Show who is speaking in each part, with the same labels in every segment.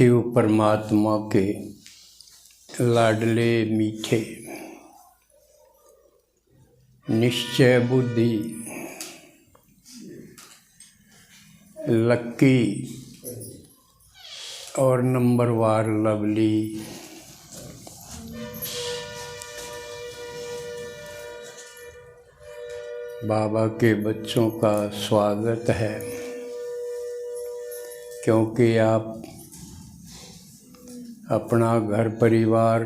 Speaker 1: शिव परमात्मा के लाडले मीठे निश्चय बुद्धि लक्की और नंबरवार लवली बाबा के बच्चों का स्वागत है, क्योंकि आप अपना घर परिवार,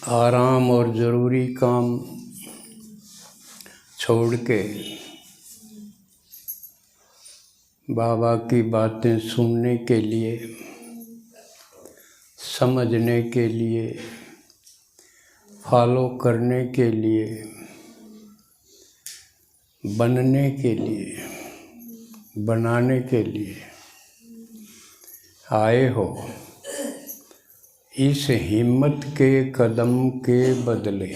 Speaker 1: आराम और ज़रूरी काम छोड़ के बाबा की बातें सुनने के लिए, समझने के लिए, फॉलो करने के लिए, बनने के लिए, बनाने के लिए आए हो। इस हिम्मत के कदम के बदले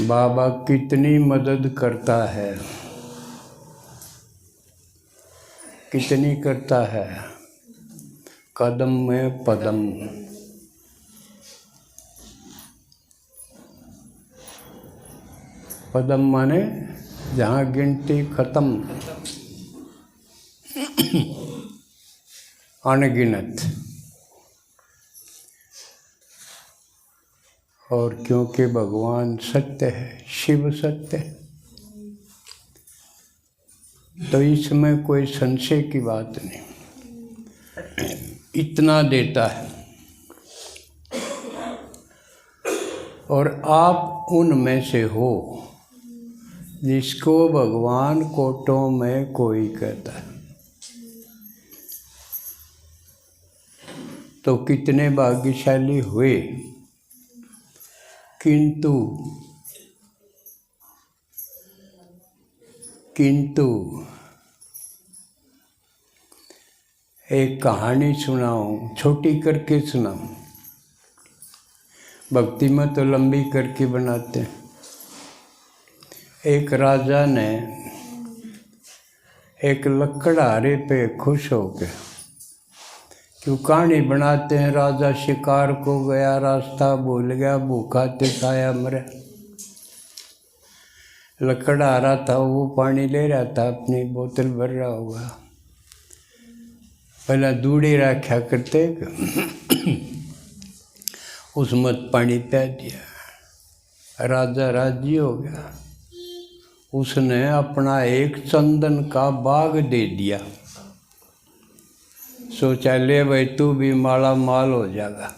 Speaker 1: बाबा कितनी मदद करता है, कितनी करता है। कदम में पदम, पदम माने जहाँ गिनती खत्म, अनगिनत। और क्योंकि भगवान सत्य है, शिव सत्य है, तो इसमें कोई संशय की बात नहीं। इतना देता है और आप उनमें से हो जिसको भगवान कोटों में कोई कहता है। तो कितने भाग्यशाली हुए। किंतु एक कहानी सुनाऊं, छोटी करके सुनाऊं। भक्ति में तो लंबी करके बनाते हैं। एक राजा ने एक लकड़हारे पे खुश हो गया। क्यों कहानी बनाते हैं, राजा शिकार को गया, रास्ता भूल गया, भूखा तिखाया मरा। लकड़हारा था, वो पानी ले रहा था, अपनी बोतल भर रहा होगा। पहला दूड़े रखा करते उसमें पानी पै दिया। राजा राजी हो गया। उसने अपना एक चंदन का बाग दे दिया। सोचा ले भाई तू भी माला माल हो जाएगा।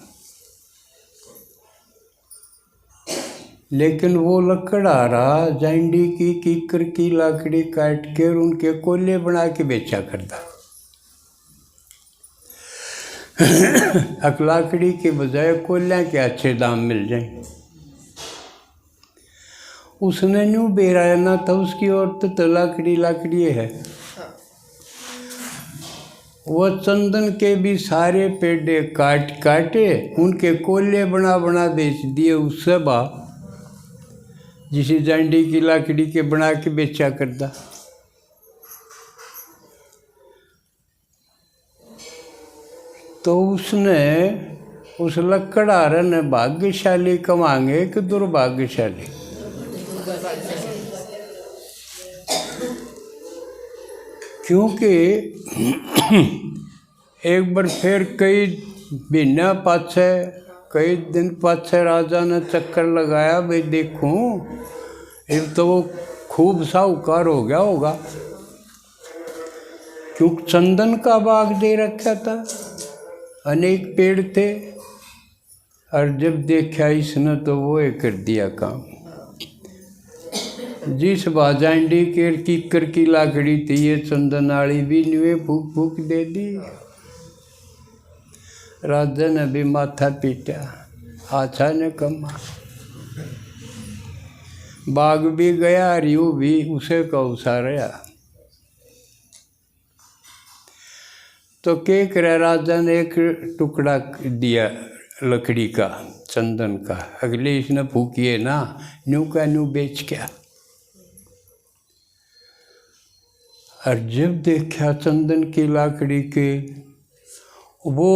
Speaker 1: लेकिन वो लकड़हारा जांडी की कीकर की लकड़ी काट के उनके कोले बना के बेचा करता। लकड़ी के बजाय कोलियाँ के अच्छे दाम मिल जाए। उसने न्यू बेराया ना था, उसकी औरत तो लकड़ी है। वह चंदन के भी सारे पेड़े काटे उनके कोले बना बेच दिए। उससे बा जिसे जांडी की लकड़ी के बना के बेचा करता। तो उसने उस लकड़हारे ने भाग्यशाली कमांगे कि दुर्भाग्यशाली? क्योंकि एक बार फिर कई महीना पाछे, कई दिन पाछे राजा ने चक्कर लगाया, भाई देखूं एक तो वो खूब साहूकार हो गया होगा, क्योंकि चंदन का बाग दे रखा था, अनेक पेड़ थे। और जब देखा इसने तो वो कर दिया काम। जिस बाजांडी के कीकर की लाकड़ी थी, ये चंदन आड़ी भी नुए फूक फूक दे दी। राजा ने भी माथा पीटा, आछा ने कमा। बाग भी गया, रियू भी उसे का उसा रहा। तो क्या करे, राजा ने एक टुकड़ा दिया लकड़ी का, चंदन का। अगले इसने फूकिए ना, न्यू का न्यू बेच क्या। और जब देखा चंदन की लाकड़ी के वो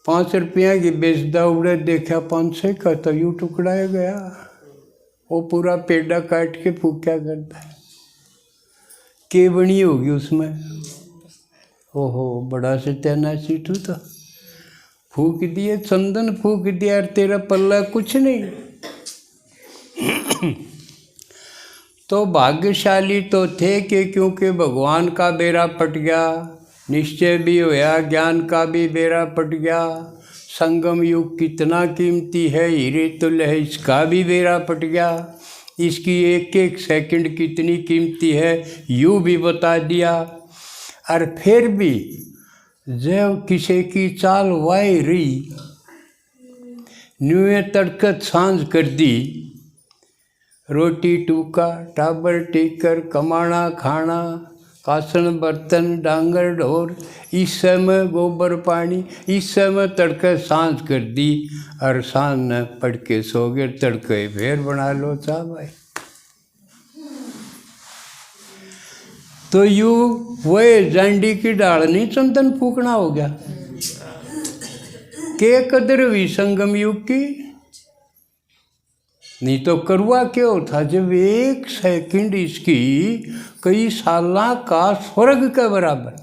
Speaker 1: 5 रुपया की बेचदा उड़े, देखा 500 का, तो यूँ टुकड़ाया गया। वो पूरा पेड़ा काट के फूक्या करता है, के बनी होगी उसमें। ओहो, बड़ा सत्यानाशी तू तो, फूक दिए चंदन, फूक दिया, और तेरा पल्ला कुछ नहीं। तो भाग्यशाली तो थे कि क्योंकि भगवान का बेड़ा पट गया, निश्चय भी होया, ज्ञान का भी बेड़ा पट गया। संगम युग कितना कीमती है, हीरे तुल्य है, इसका भी बेड़ा पट गया। इसकी एक एक सेकंड कितनी कीमती है, यूँ भी बता दिया। और फिर भी जब किसी की चाल वाई रही, न्यूए तड़कत सांझ कर दी, रोटी टूका टाबर टेकर, कमाना खाना, कासन बर्तन डांगर ढोर, इस समय गोबर पानी, इस समय तड़के सांझ कर दी, और सांझ न पढ़ के सो गए, तड़के फिर बना लो चाह भाई। तो यू वह जांडी की डाल नहीं चंदन फूकना हो गया। के कदर हुई संगम युग की, नहीं तो करुआ क्यों था। जब 1 सेकंड इसकी कई साला का स्वर्ग के बराबर,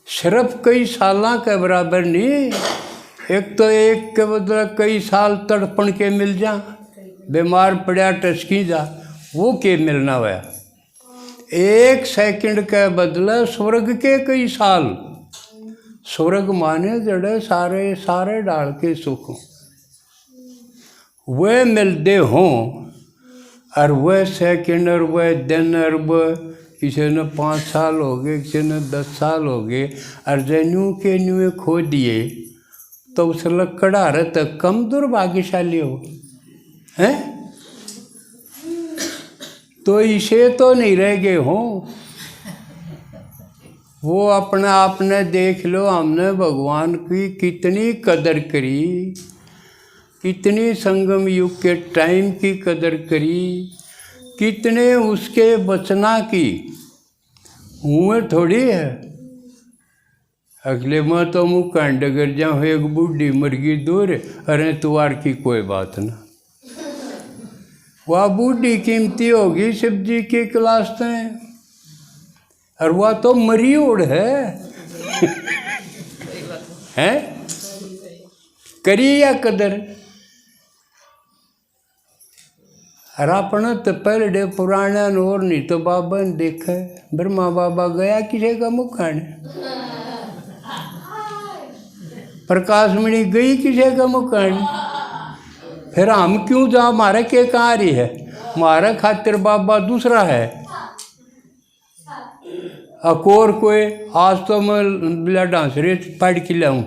Speaker 1: सिर्फ कई साला के बराबर नहीं, एक तो एक के बदले कई साल तड़पण के मिल जा, बीमार पड़ा टसकी जा, वो के मिलना हुआ। 1 सेकंड के बदले स्वर्ग के कई साल। स्वर्ग माने जड़े सारे सारे डाल के सुख वह मिलते हों, और वह सेकंड और वह दिन, और वह किसी ने 5 साल हो गए, किसी ने 10 साल हो गए, और जन्यू के न्यू खो दिए, तो उस लकड़ा रहे तो कम दुर्भाग्यशाली हो हैं। तो इसे तो नहीं रह गए हों। वो अपना आपने देख लो, हमने भगवान की कितनी कदर करी, कितनी संगम युग के टाइम की कदर करी, कितने उसके बचना की हुए थोड़ी है। अगले में तो मुँह कांड कर जाऊँ, एक बूढ़ी मरगी दूर, अरे तुआर की कोई बात ना। वह बूढ़ी कीमती होगी शिव जी की क्लास में, और वह तो मरी उड़ है हैं, करी या कदर। और अपना तो पहले पुराना और नहीं तो बाबा ने देखा, ब्रह्मा बाबा गया किसी का मुँह खाने, प्रकाश मणि गई किसी का मुँह खाने, फिर हम क्यों जा, हमारे के कहाँ रही है, हमारे खातिर बाबा दूसरा है। अकोर कोई आज तो मैं बिला डांसरे पढ़ के लाऊं,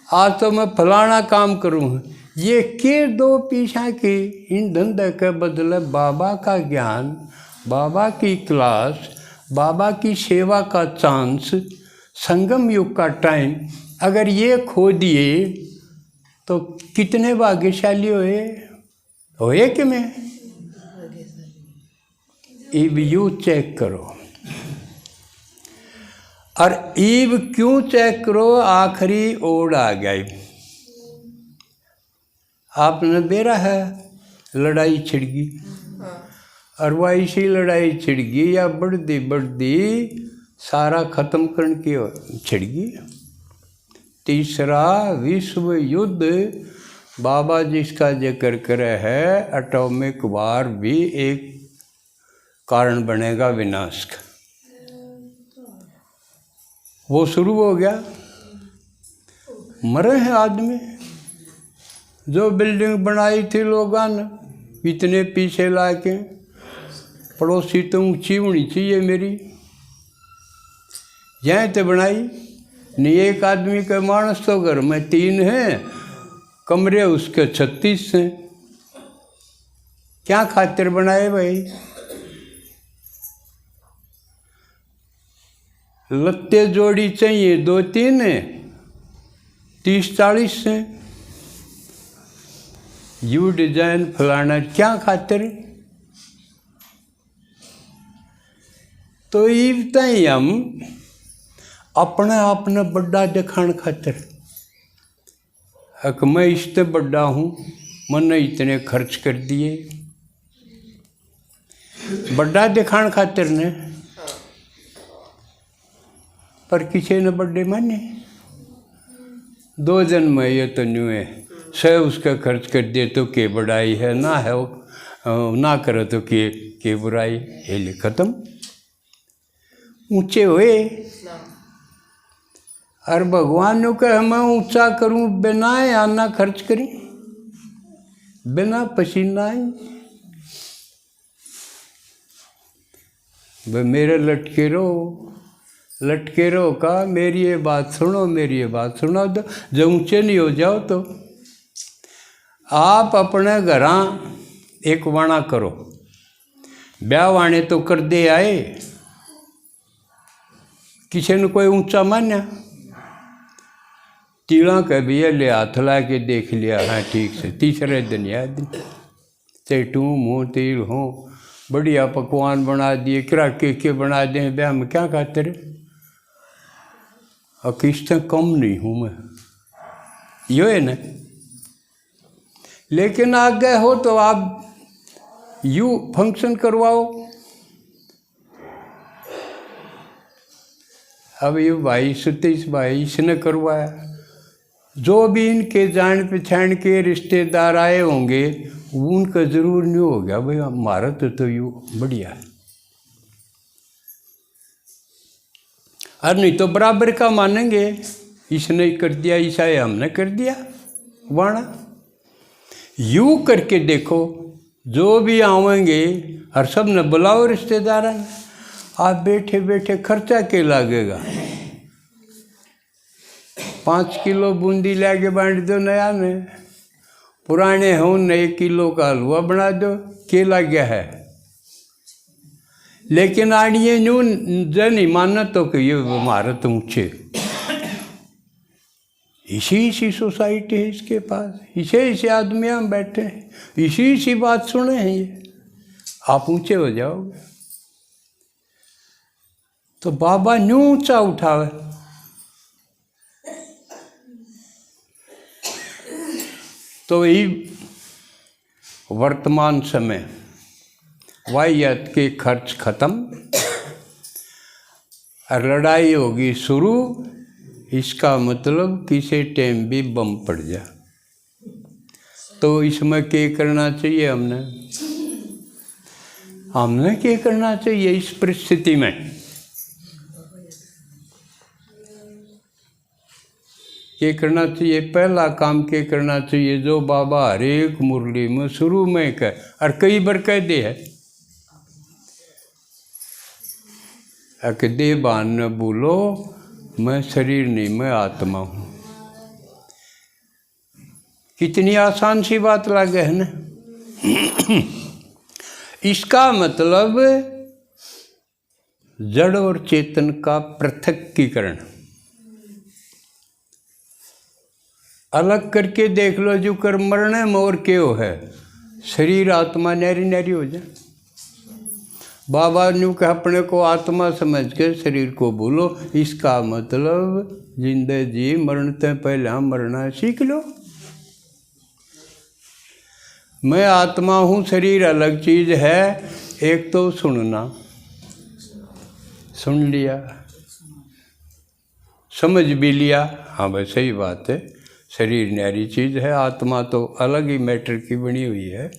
Speaker 1: आज तो मैं फलाना काम करूँ, ये के दो पीछा की इन धंधे के बदले बाबा का ज्ञान, बाबा की क्लास, बाबा की सेवा का चांस, संगम युग का टाइम अगर ये खो दिए तो कितने भाग्यशाली होए कि मैं। ईब यू चेक करो, और ईब क्यों चेक करो, आखिरी ओड आ गई। आपने बेरा है लड़ाई छिड़गी, और वह इसी लड़ाई छिड़गी या बढ़ती बढ़ती सारा खत्म करने की छिड़गी। तीसरा विश्व युद्ध बाबा जिसका जिक्र करे है, एटॉमिक वार भी एक कारण बनेगा विनाश का। वो शुरू हो गया, मरे हैं आदमी। जो बिल्डिंग बनाई थी लोगों ने इतने पीछे ला के, पड़ोसी तो ऊँची होनी चाहिए मेरी, जहाँ तो बनाई नहीं। एक आदमी के मानस तो घर में 3 हैं, कमरे उसके 36 हैं। क्या खातिर बनाए भाई? लत्ते जोड़ी चाहिए 2-3 हैं, 30-40 हैं। यू डिजाइन फलाना क्या खातिर? तो इव तई हम अपने आप ने बड़ा दिखाने खातिर मैं इससे बड़ा हूँ, मैंने इतने खर्च कर दिए, बड़ा दिखाने खातिर ने। पर किसी ने बड़े माने 2 जन्म में ये तो न्यू है, सह उसका खर्च कर दिए तो के बड़ाई है, ना है वो ना करो तो के बुराई है, ले खत्म। ऊंचे हुए और भगवान ने कहा मैं ऊंचा करूं बिना आना खर्च करी, बिना पसीना ही। वे मेरे लटके रहो का मेरी ये बात सुनो, मेरी ये बात सुनो। तो जब ऊंचे नहीं हो जाओ तो आप अपने घरां एक वाणा करो, ब्याह वाणे तो कर दे आए, किसी ने कोई ऊंचा मान्या, तीड़ा का भी ले हाथ ला के देख लिया, हाँ ठीक से, तीसरे दिन याद चेटूम हो तेल हो बढ़िया पकवान बना दिए, किरा के बना दें, ब्याह में क्या खाते रहे। और किससे कम नहीं हूँ मैं, यो है ना। लेकिन आ गए हो तो आप यू फंक्शन करवाओ। अब ये 22-23 22 ने करवाया, जो भी इनके जान पहचान के रिश्तेदार आए होंगे उनका जरूर नहीं हो गया भाई हमारा तो यू बढ़िया है, और नहीं तो बराबर का मानेंगे, इसने कर दिया, ईसा हमने कर दिया वाणा। यू करके देखो, जो भी आवेंगे और सब ने बुलाओ रिश्तेदार, आप बैठे बैठे खर्चा के लागेगा। 5 किलो बूंदी लाके बांट दो नया में, पुराने हों 1 किलो का हलवा बना दो, के लग गया है। लेकिन आड़िए न्यू जन मानत तो कि ये भारत ऊँचे, इसी सोसाइटी है इसके पास, इसे आदमी हम बैठे हैं, इसी बात सुने हैं ये, आप ऊँचे हो जाओगे। तो बाबा न्यू ऊँचा उठावे, तो यही वर्तमान समय वाहियात के खर्च खत्म और लड़ाई होगी शुरू। इसका मतलब किसी टाइम भी बम पड़ जा, तो इसमें क्या करना चाहिए, हमने क्या करना चाहिए इस परिस्थिति में। क्या करना चाहिए, पहला काम क्या करना चाहिए, जो बाबा हर एक मुरली में शुरू में कह और कई बार कह दे है कि देवान न बोलो मैं शरीर नहीं मैं आत्मा हूँ। कितनी आसान सी बात लगे है ना। इसका मतलब जड़ और चेतन का पृथक्कीकरण, अलग करके देख लो। जो कर मरने में और क्यों है, शरीर आत्मा नैरी नैरी हो जाए। बाबा ने कहा अपने को आत्मा समझ के शरीर को भूलो, इसका मतलब जिंदगी मरण से पहले मरना सीख लो। मैं आत्मा हूँ, शरीर अलग चीज है। एक तो सुनना, सुन लिया, समझ भी लिया, हाँ भाई सही बात है, शरीर न्यारी चीज़ है, आत्मा तो अलग ही मैटर की बनी हुई है।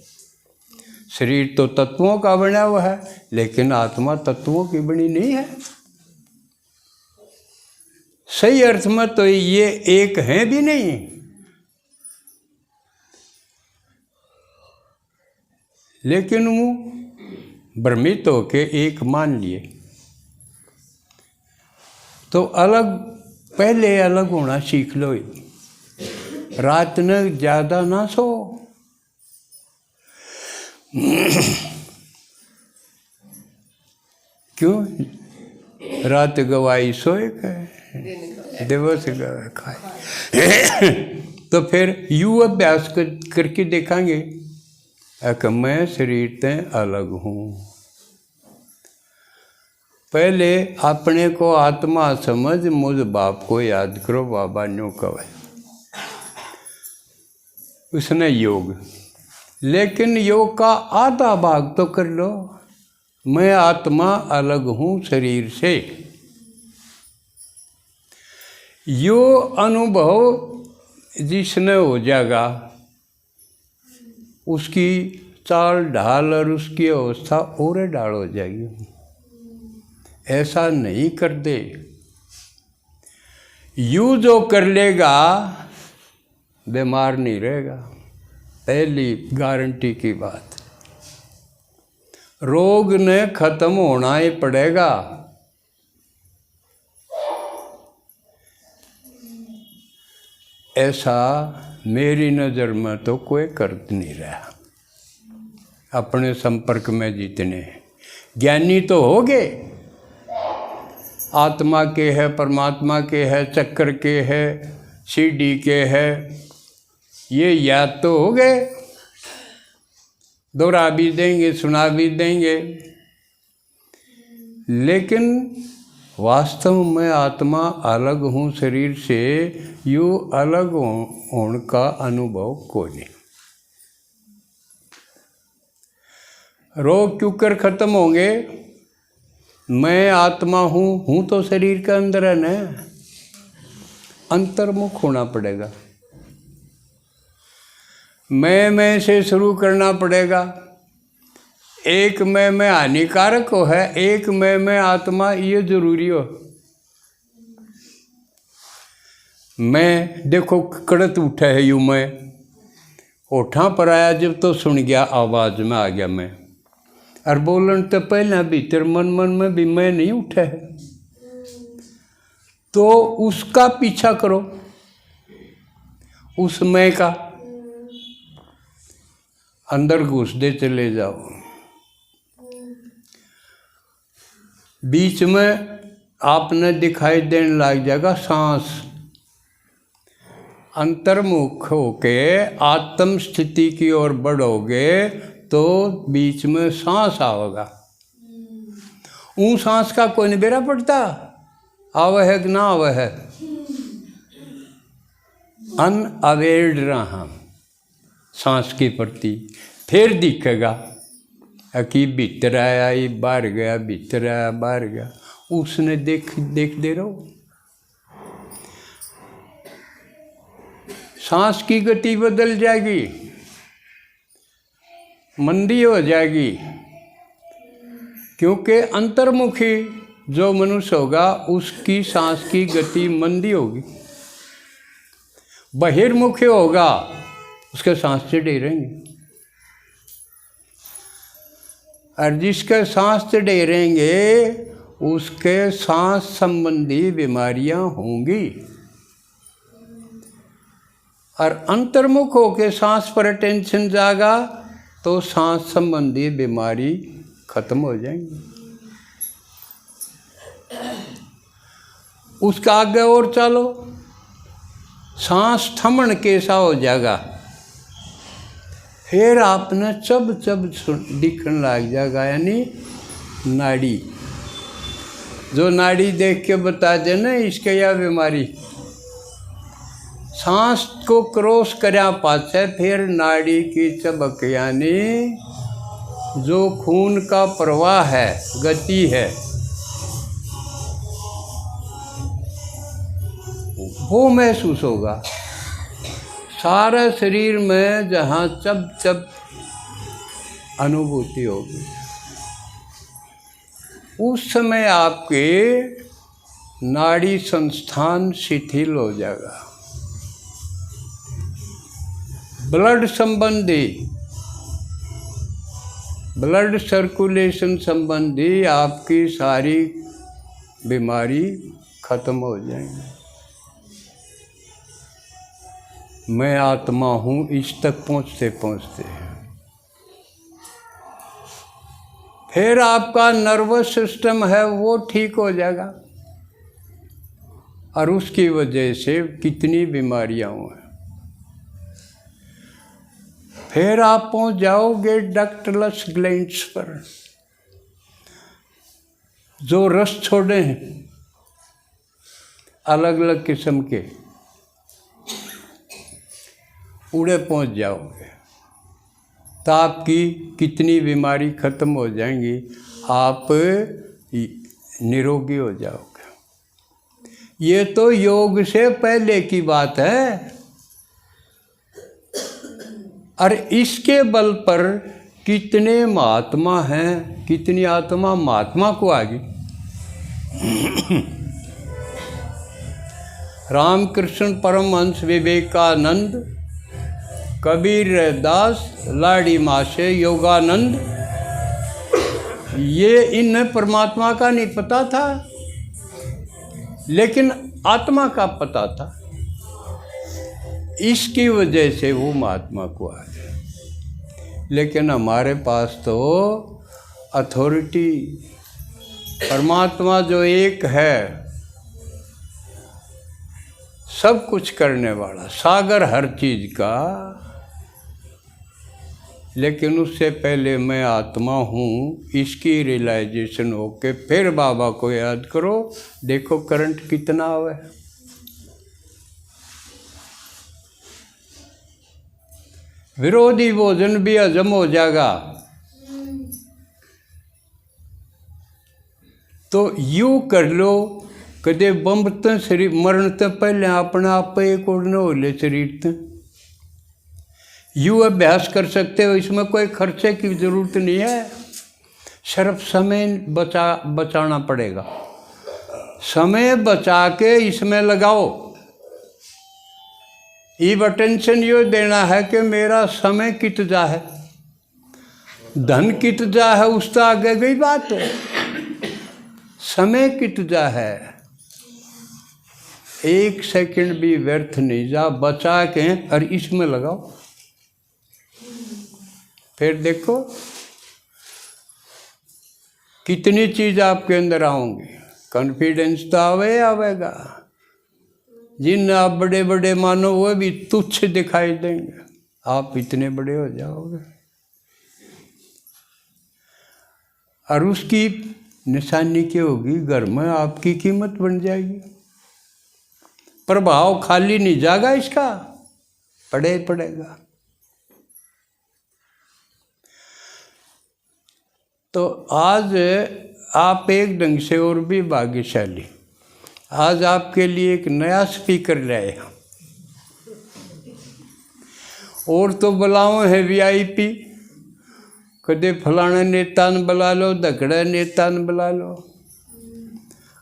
Speaker 1: शरीर तो तत्वों का बना हुआ है, लेकिन आत्मा तत्वों की बनी नहीं है। सही अर्थ में तो ये एक है भी नहीं। लेकिन वो भ्रमित होके एक मान लिए, तो अलग पहले अलग होना सीख लो। रात में ज़्यादा ना सो। क्यों? रात गवाई सोए कहे, दिवस खाए। तो फिर यू अभ्यास करके देखेंगे कि मैं शरीर से अलग हूँ। पहले अपने को आत्मा समझ, मुझ बाप को याद करो, बाबा न्यू कहे उसने योग। लेकिन योग का आधा भाग तो कर लो, मैं आत्मा अलग हूँ शरीर से। यो अनुभव जिसने हो जाएगा, उसकी चाल ढाल और उसकी अवस्था और ढाल हो जाएगी। ऐसा नहीं कर दे, यू जो कर लेगा बीमार नहीं रहेगा, पहली गारंटी की बात। रोग ने खत्म होना ही पड़ेगा। ऐसा मेरी नज़र में तो कोई कर नहीं रहा। अपने संपर्क में जितने ज्ञानी तो हो गए, आत्मा के है, परमात्मा के है, चक्र के है, सीढ़ी के है, ये याद तो हो गए, दोहरा भी देंगे, सुना भी देंगे। लेकिन वास्तव में आत्मा अलग हूँ शरीर से, यूँ अलग होने का अनुभव कोई नहीं। रोग क्यों कर खत्म होंगे? मैं आत्मा हूँ तो शरीर के अंदर है ना, अंतर्मुख होना पड़ेगा। मैं से शुरू करना पड़ेगा। एक मैं हानिकारक हो है, एक मैं आत्मा, ये जरूरी हो। मैं देखो कड़त उठा है यूँ, मैं होठा पर आया जब तो सुन गया, आवाज़ में आ गया मैं, और बोलन तो पहले भीतर मन में भी मैं नहीं उठा है। तो उसका पीछा करो, उस मैं का अंदर घुसते चले जाओ। बीच में आपने दिखाई देने लग जाएगा सांस। अंतर्मुख होके आत्म स्थिति की ओर बढ़ोगे तो बीच में सांस आवेगा। सांस का कोई नहीं बेरा पड़ता, आवे है कि ना आवे है, अनअवेयर्ड रहा सांस के प्रति। फिर दिखेगा कि भीतर आया ये बाहर गया, भीतर आया बाहर गया, उसने देख दे रहो। सांस की गति बदल जाएगी, मंदी हो जाएगी, क्योंकि अंतर्मुखी जो मनुष्य होगा उसकी सांस की गति मंदी होगी। बहिर्मुखी होगा उसके सांस से डरेंगे, और जिसके सांस से डरेंगे उसके सांस संबंधी बीमारियां होंगी। और अंतर्मुख होकर सांस पर अटेंशन जाएगा तो सांस संबंधी बीमारी खत्म हो जाएंगी। उसका आगे और चलो, सांस थमन कैसा हो जाएगा, फिर आपने चब दिखने लग जाएगा। यानी नाड़ी, जो नाड़ी देख के बता दे ना इसके या बीमारी, सांस को क्रॉस करया पाछे फिर नाड़ी की चबक, यानी जो खून का प्रवाह है, गति है, वो महसूस होगा सारे शरीर में, जहाँ चब अनुभूति होगी। उस समय आपके नाड़ी संस्थान शिथिल हो जाएगा। ब्लड संबंधी, ब्लड सर्कुलेशन संबंधी आपकी सारी बीमारी खत्म हो जाएगी। मैं आत्मा हूँ इस तक पहुँचते पहुँचते फिर आपका नर्वस सिस्टम है वो ठीक हो जाएगा, और उसकी वजह से कितनी बीमारियां हुए। फिर आप पहुंच जाओगे डक्टलस ग्लैंड्स पर। जो रस छोड़े हैं अलग अलग किस्म के, उड़े पहुंच जाओगे तो आपकी कितनी बीमारी खत्म हो जाएंगी, आप निरोगी हो जाओगे। ये तो योग से पहले की बात है। और इसके बल पर कितने महात्मा हैं, कितनी आत्मा महात्मा को आ गई। रामकृष्ण परमहंस, विवेकानंद, कबीर दास, लाड़ी मासे, योगानंद, ये इन्हें परमात्मा का नहीं पता था, लेकिन आत्मा का पता था। इसकी वजह से वो महात्मा को आ गए। लेकिन हमारे पास तो अथॉरिटी, परमात्मा जो एक है, सब कुछ करने वाला, सागर हर चीज का, लेकिन उससे पहले मैं आत्मा हूँ, इसकी रियलाइजेशन होके फिर बाबा को याद करो। देखो करंट कितना है। विरोधी भोजन भी हजम हो जाएगा। तो यूँ कर लो, कदे बम्बते शरीर मरण तो पहले अपने आप पे एक और न हो ले शरीर तो यूँ अभ्यास कर सकते हो। इसमें कोई खर्चे की जरूरत नहीं है, सिर्फ समय बचाना पड़ेगा। समय बचा के इसमें लगाओ। ये अटेंशन ये देना है कि मेरा समय कित जा है, धन कित जा है, उससे आगे गई बात है। समय कित जा है, एक सेकंड भी व्यर्थ नहीं जा, बचा के और इसमें लगाओ। फिर देखो कितनी चीज आपके अंदर आओगी। कॉन्फिडेंस तो आवेगा। जिन आप बड़े बड़े मानो वो भी तुच्छ दिखाई देंगे, आप इतने बड़े हो जाओगे। और उसकी निशानी क्या होगी, घर में आपकी कीमत बन जाएगी। प्रभाव खाली नहीं जाएगा, इसका पड़ेगा। तो आज आप एक ढंग से और भी भाग्यशाली। आज आपके लिए एक नया स्पीकर लाए हैं। और तो बुलाओ है VIP, कदे फलाना नेता ने बुला लो, दगड़ा नेता ने बुला लो।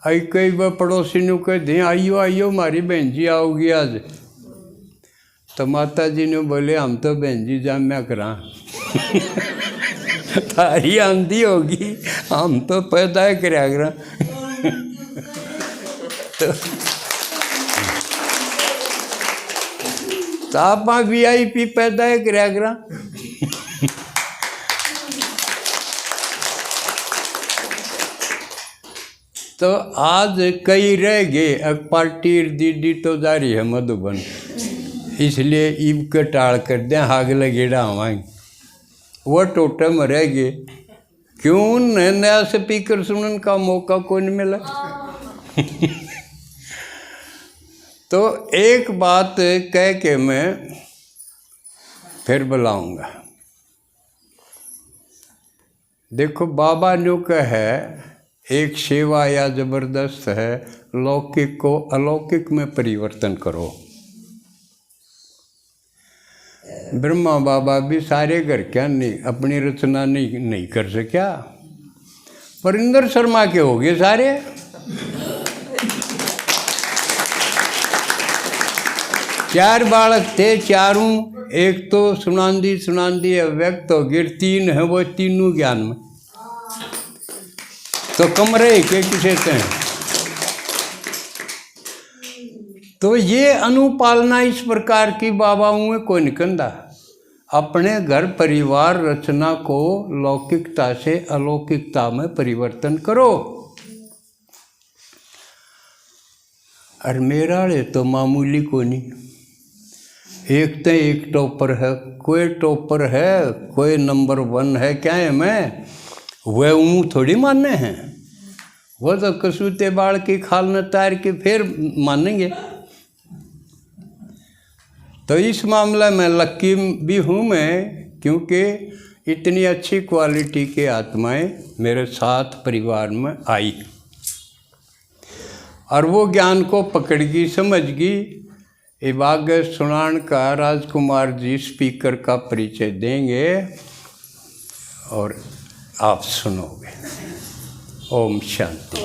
Speaker 1: आई कई बार पड़ोसी ने कह दें आइयो मारी बहन जी आओगी आज। तो माता जी ने बोले हम तो बहन जी जाम्या करा तारी आंधी होगी, हम तो पैदा कराया करा। तो आप VIP पैदा कराया करा। तो आज कई रह गए, अब पार्टी दीदी तो जारी है मधुबन, इसलिए ईब के टाल कर दें, हाग लगेड़ा हमारे वो टोटम रह गए। क्यों नया स्पीकर सुनने का मौका कोई नहीं मिला। तो एक बात कह के मैं फिर बुलाऊंगा। देखो बाबा ने कहा है एक सेवा या जबरदस्त है, लौकिक को अलौकिक में परिवर्तन करो। ब्रह्मा बाबा भी सारे घर क्या नहीं अपनी रचना नहीं कर सका, परिंदर शर्मा के हो गए सारे। चार बालक थे, चारों एक तो सुनांदी अव्यक्त हो गए, तीन है वो तीनों ज्ञान में। तो कमरे के किसे हैं। तो ये अनुपालना इस प्रकार की बाबाओं में कोई निकंदा। अपने घर परिवार रचना को लौकिकता से अलौकिकता में परिवर्तन करो। और मेरा ले तो मामूली को नहीं, एक टॉपर है, कोई टॉपर है, कोई नंबर 1 है, क्या है मैं वह थोड़ी मानने हैं। वो तो कसूते बाल की खाल न तार के फिर मानेंगे। तो इस मामले में लक्की भी हूँ मैं, क्योंकि इतनी अच्छी क्वालिटी के आत्माएं मेरे साथ परिवार में आई और वो ज्ञान को पकड़गी, समझगी। ये आगे सुनान का राजकुमार जी स्पीकर का परिचय देंगे और आप सुनोगे। ओम शांति।